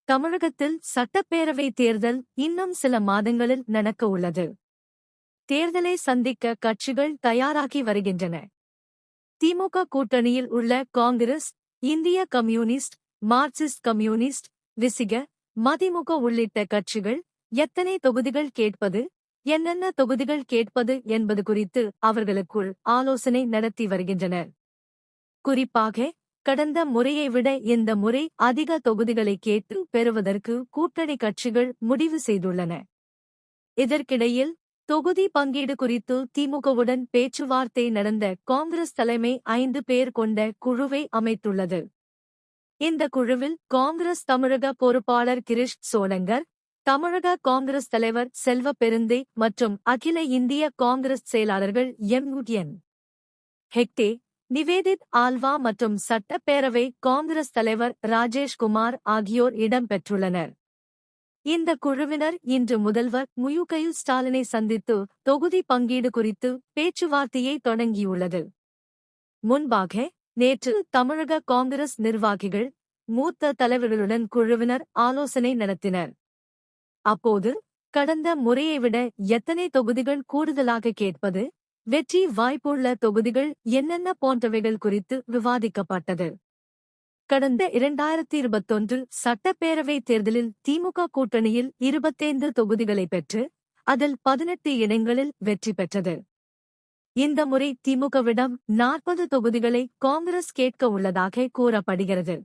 தமிழகத்தில் சட்டப்பேரவை தேர்தல் இன்னும் சில மாதங்களில் நடக்க உள்ளது. தேர்தலை சந்திக்க கட்சிகள் தயாராகி வருகின்றன. திமுக கூட்டணியில் உள்ள காங்கிரஸ், இந்திய கம்யூனிஸ்ட், மார்க்சிஸ்ட் கம்யூனிஸ்ட், விசிக, மதிமுக உள்ளிட்ட கட்சிகள் எத்தனை தொகுதிகள் கேட்பது, என்னென்ன தொகுதிகள் கேட்பது என்பது குறித்து அவர்களுக்குள் ஆலோசனை நடத்தி வருகின்றனர். குறிப்பாக கடந்த முறையை விட இந்த முறை அதிக தொகுதிகளை கேட்டு பெறுவதற்கு கூட்டணி கட்சிகள் முடிவு செய்துள்ளன. இதற்கிடையில் தொகுதி பங்கீடு குறித்து திமுகவுடன் பேச்சுவார்த்தை நடந்த காங்கிரஸ் தலைமை 5 பேர் கொண்ட குழுவை அமைத்துள்ளது. இந்த குழுவில் காங்கிரஸ் தமிழக பொறுப்பாளர் கிரிஷ் சோளங்கர், தமிழக காங்கிரஸ் தலைவர் செல்வ பெருந்தே மற்றும் அகில இந்திய காங்கிரஸ் செயலாளர்கள் எம். ஹெக்டே, நிவேதித் ஆல்வா மற்றும் சட்டப்பேரவை காங்கிரஸ் தலைவர் ராஜேஷ்குமார் ஆகியோர் இடம்பெற்றுள்ளனர். இந்த குழுவினர் இன்று முதல்வர் மு.க. ஸ்டாலினை சந்தித்து தொகுதி பங்கீடு குறித்து பேச்சுவார்த்தையை தொடங்கியுள்ளது. முன்பாக நேற்று தமிழக காங்கிரஸ் நிர்வாகிகள், மூத்த தலைவர்களுடன் குழுவினர் ஆலோசனை நடத்தினர். அப்போது கடந்த முறையை விட எத்தனை தொகுதிகள் கூடுதலாக கேட்பது, வெற்றி வாய்ப்புள்ள தொகுதிகள் என்னென்ன போன்றவைகள் குறித்து விவாதிக்கப்பட்டது. கடந்த 2021 சட்டப்பேரவை தேர்தலில் திமுக கூட்டணியில் 25 தொகுதிகளை பெற்று அதில் 18 இடங்களில் வெற்றி பெற்றது. இந்த முறை திமுகவிடம் 40 தொகுதிகளை காங்கிரஸ் கேட்க உள்ளதாக கூறப்படுகிறது.